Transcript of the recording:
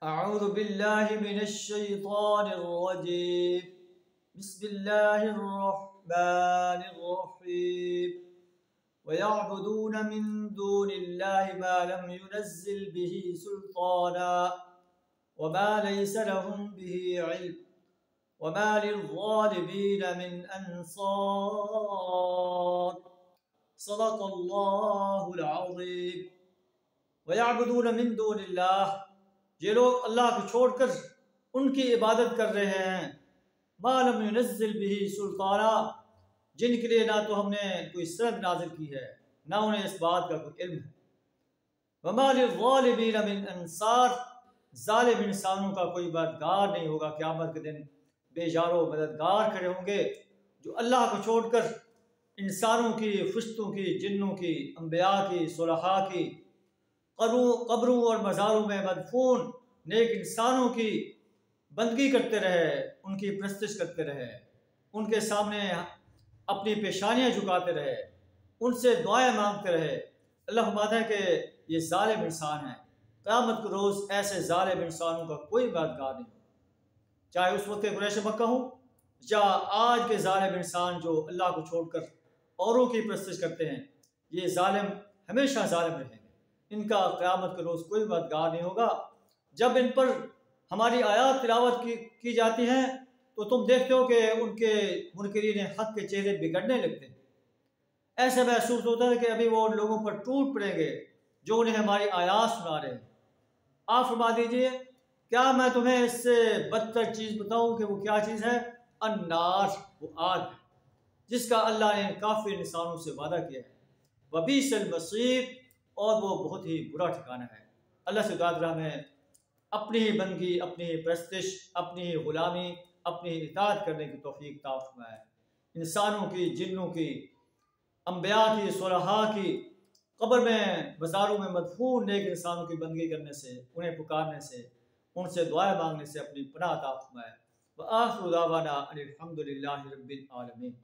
أعوذ بالله من الشيطان الرجيم. بسم الله الرحمن الرحيم. ويعبدون من دون الله ما لم ينزل به سلطانا وما ليس لهم به علم وما للظالمين من أنصار. صدق الله العظيم. ويعبدون من دون الله، یہ لوگ اللہ کو چھوڑ کر ان کی عبادت کر رہے ہیں. ما لم ينزل به سلطانا، جن کے لیے نہ تو ہم نے کوئی سند نازل کی ہے نہ انہیں اس بات کا کوئی علم ہے. وما للظالمین من انصار، ظالم انسانوں کا کوئی مددگار نہیں ہوگا. قیامت کے دن بے یار و مددگار کھڑے ہوں گے جو اللہ کو چھوڑ کر انسانوں کی، فرشتوں کی، جنوں کی، انبیاء کی، صلحاء کی، قبروں اور مزاروں میں مدفون نیک انسانوں کی بندگی کرتے رہے، ان کی پرستش کرتے رہے، ان کے سامنے اپنی پیشانیاں جھکاتے رہے، ان سے دعائیں مانگتے رہے. اللہ فرماتا ہے کہ یہ ظالم انسان ہیں. قیامت کے روز ایسے ظالم انسانوں کا کوئی مددگار نہیں، چاہے اس وقت کے قریش مکہ ہوں یا آج کے ظالم انسان جو اللہ کو چھوڑ کر اوروں کی پرستش کرتے ہیں. یہ ظالم ہمیشہ ظالم رہیں گے، ان کا قیامت کے روز کوئی مددگار نہیں ہوگا. جب ان پر ہماری آیات تلاوت کی جاتی ہیں تو تم دیکھتے ہو کہ ان کے منکرین حق کے چہرے بگڑنے لگتے ہیں. ایسے محسوس ہوتا ہے کہ ابھی وہ ان لوگوں پر ٹوٹ پڑیں گے جو انہیں ہماری آیات سنا رہے ہیں. آپ فرما دیجئے، کیا میں تمہیں اس سے بدتر چیز بتاؤں کہ وہ کیا چیز ہے؟ النار، وہ آگ ہے جس کا اللہ نے کافر انسانوں سے وعدہ کیا ہے. وبئس المصیر، اور وہ بہت ہی برا ٹھکانہ ہے. اللہ سے دعا ہمیں اپنی ہی بندگی، اپنی ہی پرستش، اپنی ہی غلامی، اپنی ہی اطاعت کرنے کی توفیق عطا فرمائے. انسانوں کی، جنوں کی، انبیاء کی، صلحاء کی، قبر میں، مزاروں میں مدفون نیک انسانوں کی بندگی کرنے سے، انہیں پکارنے سے، ان سے دعائیں مانگنے سے اپنی پناہ عطا فرمائے. وآخر دعوانا ان الحمد للہ رب العالمین.